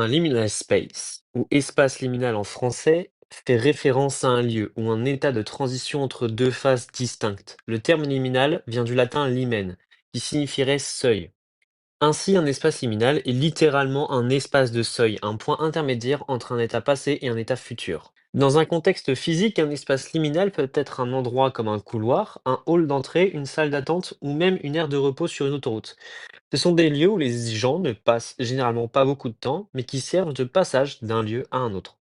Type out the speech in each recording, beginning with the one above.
Un liminal space, ou espace liminal en français, fait référence à un lieu ou un état de transition entre deux phases distinctes. Le terme liminal vient du latin limen, qui signifierait seuil. Ainsi, un espace liminal est littéralement un espace de seuil, un point intermédiaire entre un état passé et un état futur. Dans un contexte physique, un espace liminal peut être un endroit comme un couloir, un hall d'entrée, une salle d'attente ou même une aire de repos sur une autoroute. Ce sont des lieux où les gens ne passent généralement pas beaucoup de temps, mais qui servent de passage d'un lieu à un autre.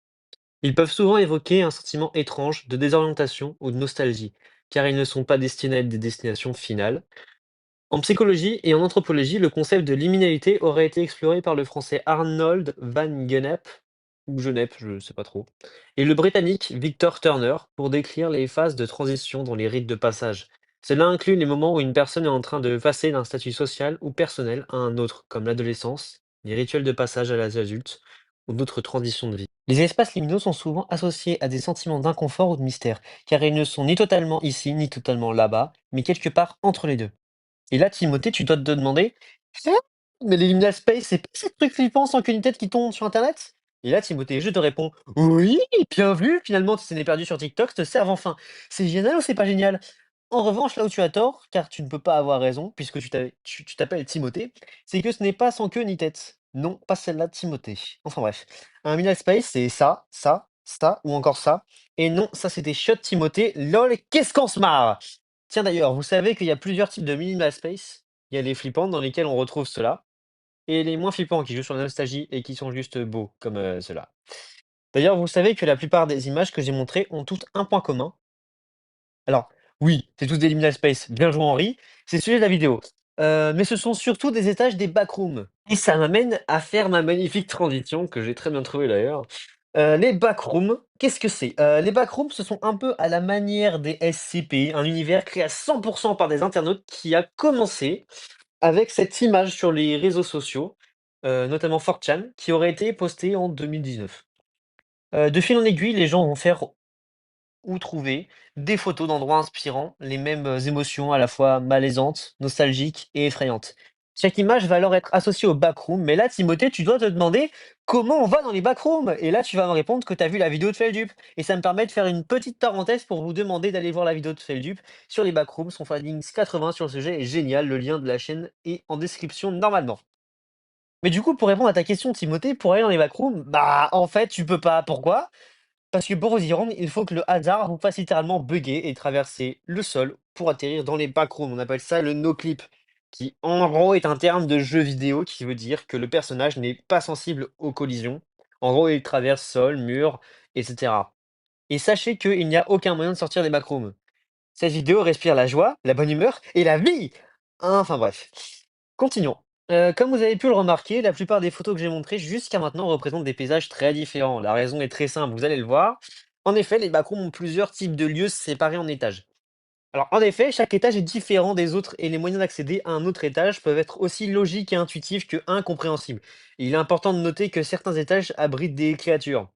Ils peuvent souvent évoquer un sentiment étrange de désorientation ou de nostalgie, car ils ne sont pas destinés à être des destinations finales. En psychologie et en anthropologie, le concept de liminalité aurait été exploré par le français Arnold van Gennep, ou Genep, je ne sais pas trop, et le britannique Victor Turner pour décrire les phases de transition dans les rites de passage. Cela inclut les moments où une personne est en train de passer d'un statut social ou personnel à un autre, comme l'adolescence, les rituels de passage à l'âge adulte, ou d'autres transitions de vie. Les espaces liminaux sont souvent associés à des sentiments d'inconfort ou de mystère, car ils ne sont ni totalement ici, ni totalement là-bas, mais quelque part entre les deux. Et là, Timothée, tu dois te demander: «Hein? Mais les liminal space, c'est pas ces trucs flippants sans queue ni tête qui tournent sur internet?» Et là, Timothée, je te réponds: «Oui, bien vu, finalement, tu t'es perdu sur TikTok te servent enfin. C'est génial ou c'est pas génial?» En revanche, là où tu as tort, car tu ne peux pas avoir raison, puisque tu t'appelles Timothée, c'est que ce n'est pas sans queue ni tête. Non, pas celle-là de Timothée. Enfin bref, un liminal space, c'est ça, ça, ça ou encore ça. Et non, ça, c'est des chiottes Timothée. LOL, qu'est-ce qu'on se marre! Tiens d'ailleurs, vous savez qu'il y a plusieurs types de minimal space? Il y a les flippants dans lesquels on retrouve cela, et les moins flippants qui jouent sur la nostalgie et qui sont juste beaux, comme ceux-là. D'ailleurs, vous savez que la plupart des images que j'ai montrées ont toutes un point commun. Alors, oui, c'est tous des liminal space, bien joué Henri, c'est le sujet de la vidéo. Mais ce sont surtout des étages des backrooms. Et ça m'amène à faire ma magnifique transition, que j'ai très bien trouvée d'ailleurs. Les backrooms, qu'est-ce que c'est? Les backrooms, ce sont un peu à la manière des SCP, un univers créé à 100 par des internautes qui a commencé avec cette image sur les réseaux sociaux, notamment 4chan, qui aurait été postée en 2019. De fil en aiguille, les gens vont faire ou trouver des photos d'endroits inspirants, les mêmes émotions à la fois malaisantes, nostalgiques et effrayantes. Chaque image va alors être associée au backroom, mais là, Timothée, tu dois te demander comment on va dans les backrooms. Et là, tu vas me répondre que tu as vu la vidéo de Feldup. Et ça me permet de faire une petite parenthèse pour vous demander d'aller voir la vidéo de Feldup sur les backrooms. Son Findings 80 sur le sujet est génial. Le lien de la chaîne est en description normalement. Mais du coup, pour répondre à ta question, Timothée, pour aller dans les backrooms, bah en fait, tu peux pas. Pourquoi? Parce que pour vous y rendre, il faut que le hasard vous fasse littéralement bugger et traverser le sol pour atterrir dans les backrooms. On appelle ça le no-clip, qui en gros est un terme de jeu vidéo qui veut dire que le personnage n'est pas sensible aux collisions. En gros, il traverse sol, mur, etc. Et sachez qu'il n'y a aucun moyen de sortir des backrooms. Cette vidéo respire la joie, la bonne humeur et la vie! Enfin bref. Continuons. Comme vous avez pu le remarquer, la plupart des photos que j'ai montrées jusqu'à maintenant représentent des paysages très différents. La raison est très simple, vous allez le voir. En effet, les backrooms ont plusieurs types de lieux séparés en étages. Alors en effet, chaque étage est différent des autres et les moyens d'accéder à un autre étage peuvent être aussi logiques et intuitifs que incompréhensibles. Il est important de noter que certains étages abritent des créatures.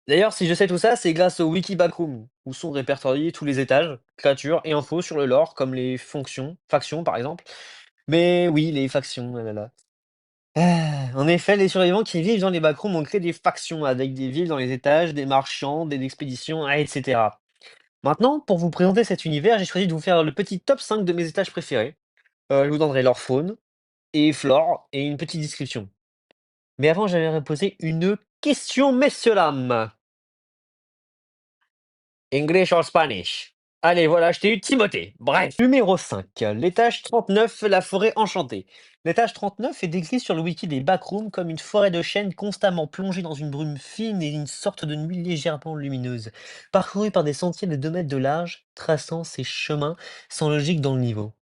D'ailleurs, si je sais tout ça, c'est grâce au Wiki Backroom, où sont répertoriés tous les étages, créatures et infos sur le lore, comme les fonctions, factions par exemple. Mais oui, les factions, ah là là. En effet, les survivants qui vivent dans les backrooms ont créé des factions avec des villes dans les étages, des marchands, des expéditions, etc. Maintenant, pour vous présenter cet univers, j'ai choisi de vous faire le petit top 5 de mes étages préférés. Je vous donnerai leur faune et flore et une petite description. Mais avant, j'aimerais poser une question, messieurs dames. English or Spanish? Allez, voilà, je t'ai eu Timothée. Bref. Numéro 5, l'étage 39, la forêt enchantée. L'étage 39 est décrit sur le wiki des backrooms comme une forêt de chênes constamment plongée dans une brume fine et une sorte de nuit légèrement lumineuse, parcourue par des sentiers de 2 mètres de large, traçant ses chemins sans logique dans le niveau.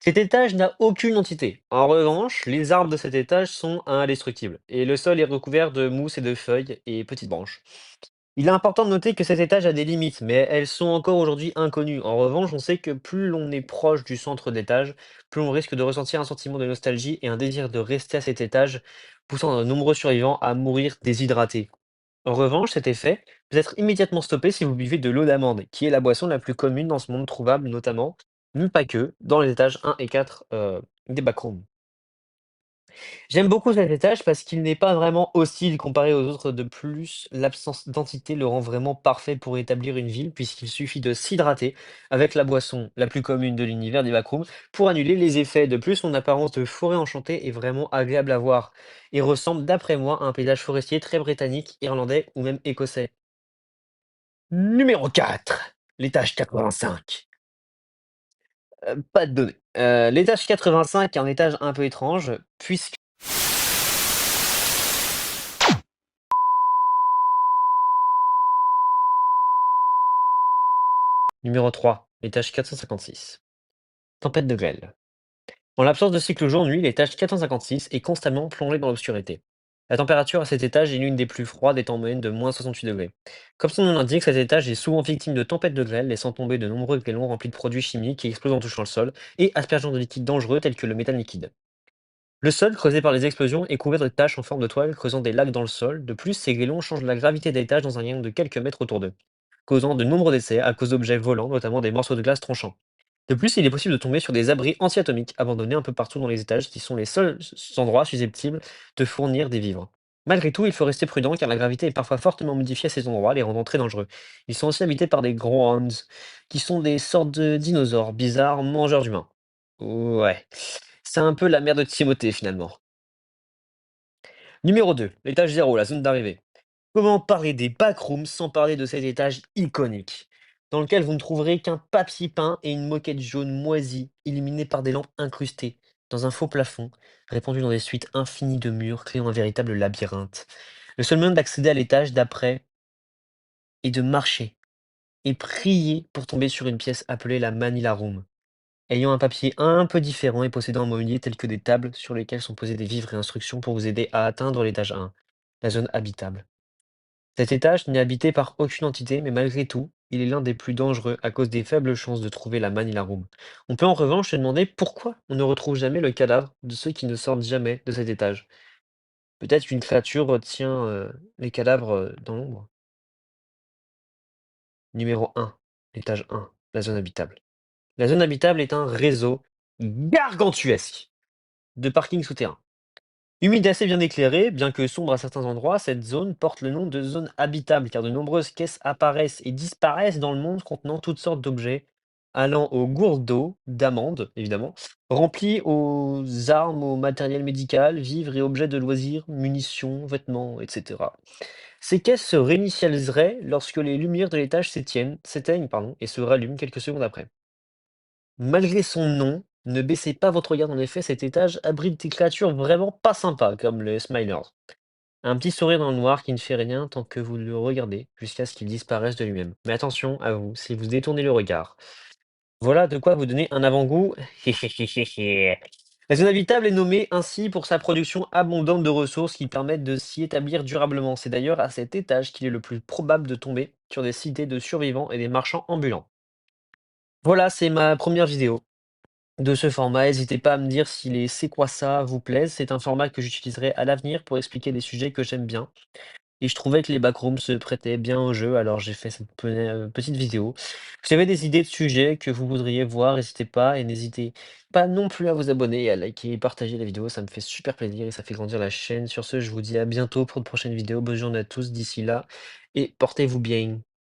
Cet étage n'a aucune entité. En revanche, les arbres de cet étage sont indestructibles, et le sol est recouvert de mousse et de feuilles et petites branches. Il est important de noter que cet étage a des limites, mais elles sont encore aujourd'hui inconnues. En revanche, on sait que plus l'on est proche du centre d'étage, plus on risque de ressentir un sentiment de nostalgie et un désir de rester à cet étage, poussant de nombreux survivants à mourir déshydratés. En revanche, cet effet peut être immédiatement stoppé si vous buvez de l'eau d'amande, qui est la boisson la plus commune dans ce monde trouvable notamment, mais pas que, dans les étages 1 et 4 des backrooms. J'aime beaucoup cet étage parce qu'il n'est pas vraiment hostile comparé aux autres. De plus, l'absence d'entité le rend vraiment parfait pour établir une ville, puisqu'il suffit de s'hydrater avec la boisson la plus commune de l'univers des backrooms pour annuler les effets. De plus, son apparence de forêt enchantée est vraiment agréable à voir et ressemble, d'après moi, à un paysage forestier très britannique, irlandais ou même écossais. Numéro 4, l'étage 85. Pas de données. L'étage 85 est un étage un peu étrange, puisque numéro 3, l'étage 456. Tempête de grêle. En l'absence de cycle jour-nuit, l'étage 456 est constamment plongé dans l'obscurité. La température à cet étage est l'une des plus froides étant en moyenne de -68 degrés. Comme son nom l'indique, cet étage est souvent victime de tempêtes de grêle, laissant tomber de nombreux grêlons remplis de produits chimiques qui explosent en touchant le sol et aspergeant de liquides dangereux tels que le méthane liquide. Le sol, creusé par les explosions, est couvert de taches en forme de toile, creusant des lacs dans le sol. De plus, ces grêlons changent la gravité des étages dans un rayon de quelques mètres autour d'eux, causant de nombreux décès à cause d'objets volants, notamment des morceaux de glace tranchants. De plus, il est possible de tomber sur des abris anti-atomiques abandonnés un peu partout dans les étages, qui sont les seuls endroits susceptibles de fournir des vivres. Malgré tout, il faut rester prudent car la gravité est parfois fortement modifiée à ces endroits, les rendant très dangereux. Ils sont aussi habités par des Growlings, qui sont des sortes de dinosaures bizarres mangeurs d'humains. Ouais, c'est un peu la mère de Timothée finalement. Numéro 2, l'étage 0, la zone d'arrivée. Comment parler des backrooms sans parler de cet étage iconique, dans lequel vous ne trouverez qu'un papier peint et une moquette jaune moisie, illuminée par des lampes incrustées, dans un faux plafond, répandu dans des suites infinies de murs, créant un véritable labyrinthe. Le seul moyen d'accéder à l'étage d'après est de marcher et prier pour tomber sur une pièce appelée la Manila Room, ayant un papier un peu différent et possédant un mobilier tel que des tables sur lesquelles sont posés des vivres et instructions pour vous aider à atteindre l'étage 1, la zone habitable. Cet étage n'est habité par aucune entité, mais malgré tout, il est l'un des plus dangereux à cause des faibles chances de trouver la Manila Room. On peut en revanche se demander pourquoi on ne retrouve jamais le cadavre de ceux qui ne sortent jamais de cet étage. Peut-être qu'une créature retient les cadavres dans l'ombre. Numéro 1, l'étage 1, la zone habitable. La zone habitable est un réseau gargantuesque de parkings souterrains. Humide et assez bien éclairée, bien que sombre à certains endroits, cette zone porte le nom de zone habitable car de nombreuses caisses apparaissent et disparaissent dans le monde contenant toutes sortes d'objets, allant aux gourdes d'eau, d'amandes évidemment, remplies aux armes, au matériel médical, vivres et objets de loisirs, munitions, vêtements, etc. Ces caisses se réinitialiseraient lorsque les lumières de l'étage s'éteignent et se rallument quelques secondes après. Malgré son nom, ne baissez pas votre regard, en effet, cet étage abrite des créatures vraiment pas sympas, comme les Smilers. Un petit sourire dans le noir qui ne fait rien tant que vous le regardez, jusqu'à ce qu'il disparaisse de lui-même. Mais attention à vous, si vous détournez le regard. Voilà de quoi vous donner un avant-goût. La zone habitable est nommée ainsi pour sa production abondante de ressources qui permettent de s'y établir durablement. C'est d'ailleurs à cet étage qu'il est le plus probable de tomber sur des cités de survivants et des marchands ambulants. Voilà, c'est ma première vidéo de ce format. N'hésitez pas à me dire si les «C'est quoi ça?» vous plaisent. C'est un format que j'utiliserai à l'avenir pour expliquer des sujets que j'aime bien et je trouvais que les backrooms se prêtaient bien au jeu, alors j'ai fait cette petite vidéo. Si vous avez des idées de sujets que vous voudriez voir, n'hésitez pas et n'hésitez pas non plus à vous abonner et à liker et partager la vidéo, ça me fait super plaisir et ça fait grandir la chaîne. Sur ce, je vous dis à bientôt pour de prochaines vidéos. Bonne journée à tous d'ici là et portez-vous bien.